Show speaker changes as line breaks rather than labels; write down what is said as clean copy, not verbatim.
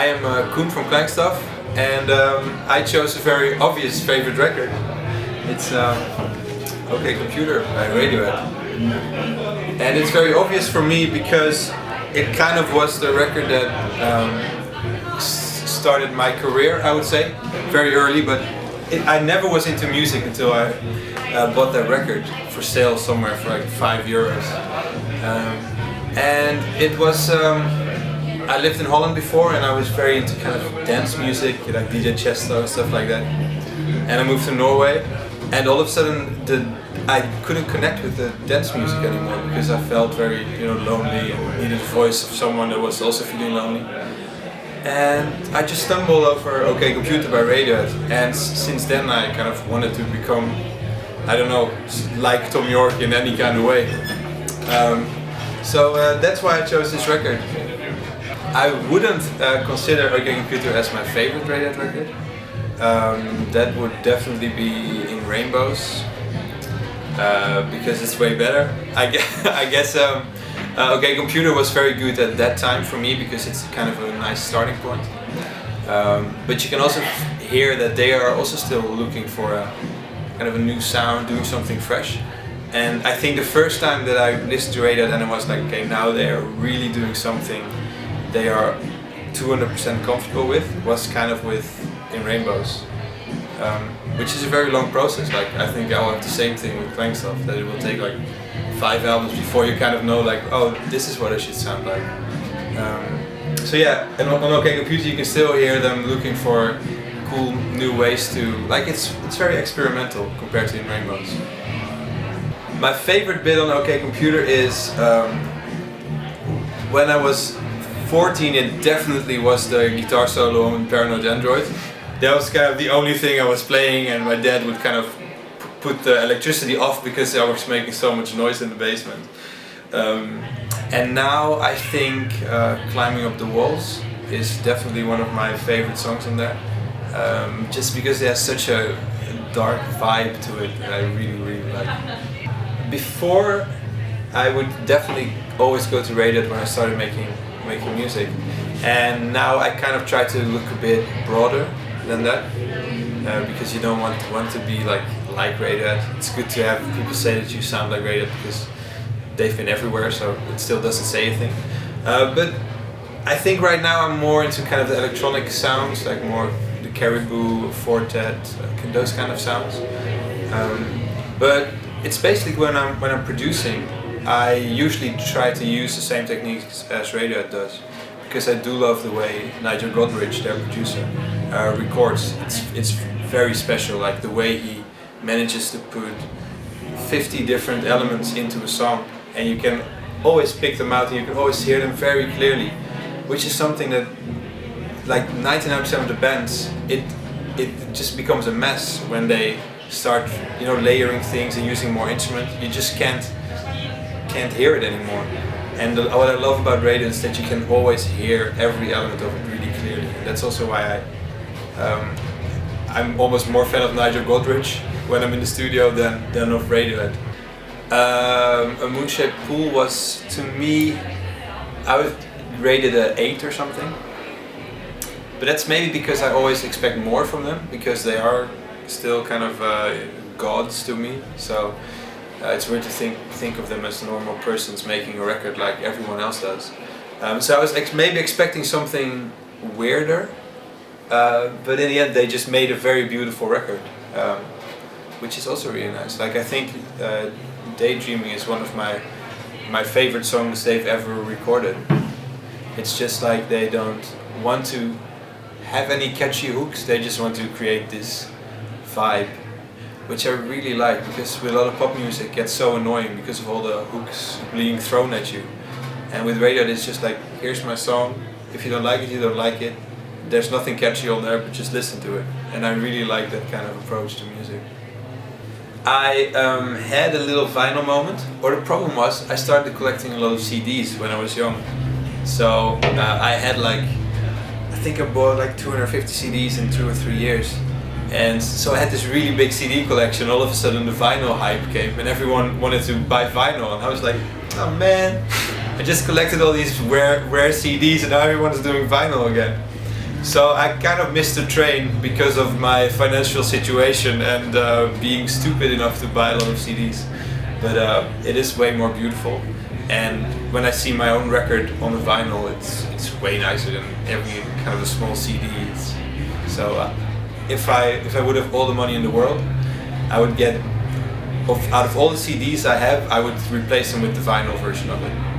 I am Koen from Klangstof, and I chose a very obvious favorite record. It's OK Computer by Radiohead. And it's very obvious for me because it kind of was the record that started my career, I would say, very early, but I never was into music until I bought that record for sale somewhere for like €5. And it was, I lived in Holland before and I was very into kind of dance music, like DJ Chesto and stuff like that. And I moved to Norway and all of a sudden I couldn't connect with the dance music anymore because I felt very lonely and needed the voice of someone that was also feeling lonely. And I just stumbled over OK Computer by Radiohead, and since then I kind of wanted to become, I don't know, like Thom Yorke in any kind of way. So that's why I chose this record. I wouldn't consider OK Computer as my favorite Radiohead record. That would definitely be In Rainbows, because it's way better. I guess OK Computer was very good at that time for me because it's kind of a nice starting point. But you can also hear that they are also still looking for a kind of a new sound, doing something fresh. And I think the first time that I listened to Radiohead and I was like, okay, now they are really doing something they are 200% comfortable with, was kind of with In Rainbows. Which is a very long process. Like I think I'll have the same thing with Klangstof, that it will take like 5 albums before you kind of know like, oh, this is what it should sound like. So yeah, and on OK Computer you can still hear them looking for cool new ways to, like it's very experimental compared to In Rainbows. My favorite bit on OK Computer is when I was 14, it definitely was the guitar solo on Paranoid Android. That was kind of the only thing I was playing, and my dad would kind of put the electricity off because I was making so much noise in the basement. And now I think Climbing Up the Walls is definitely one of my favorite songs on there. Just because it has such a dark vibe to it that I really like. Before, I would definitely always go to Radiohead when I started making music. And now I kind of try to look a bit broader than that, because you don't want to be like Radiohead. It's good to have people say that you sound like Radiohead because they've been everywhere, so it still doesn't say anything. But I think right now I'm more into kind of the electronic sounds, like more the Caribou, Fortet, those kind of sounds. But it's basically when I'm producing, I usually try to use the same techniques as Radiohead does. Because I do love the way Nigel Godrich, their producer, records. It's very special, like the way he manages to put 50 different elements into a song, and you can always pick them out and you can always hear them very clearly, which is something that, like 99% of the bands, it just becomes a mess when they start layering things and using more instruments. You just can't hear it anymore. And what I love about Radiohead is that you can always hear every element of it really clearly. And that's also why I'm almost more fan of Nigel Godrich when I'm in the studio than of Radiohead. A Moonshaped Pool was, to me, I would rate it an 8 or something. But that's maybe because I always expect more from them, because they are still kind of gods to me. So it's weird to think of them as normal persons making a record like everyone else does. So I was maybe expecting something weirder, but in the end they just made a very beautiful record, which is also really nice. Like I think Daydreaming is one of my favorite songs they've ever recorded. It's just like they don't want to have any catchy hooks, they just want to create this vibe, which I really like, because with a lot of pop music it gets so annoying because of all the hooks being thrown at you. And with Radiohead it's just like, here's my song, if you don't like it, you don't like it. There's nothing catchy on there, but just listen to it. And I really like that kind of approach to music. I had a little vinyl moment, or the problem was I started collecting a lot of CDs when I was young. So I had I think I bought like 250 CDs in 2 or 3 years. And so I had this really big CD collection. All of a sudden the vinyl hype came and everyone wanted to buy vinyl, and I was like, oh man, I just collected all these rare CDs and now everyone's doing vinyl again. So I kind of missed the train because of my financial situation and being stupid enough to buy a lot of CDs. But it is way more beautiful. And when I see my own record on the vinyl, it's way nicer than every kind of a small CD. So if I would have all the money in the world, I would get out of all the CDs I have, I would replace them with the vinyl version of it.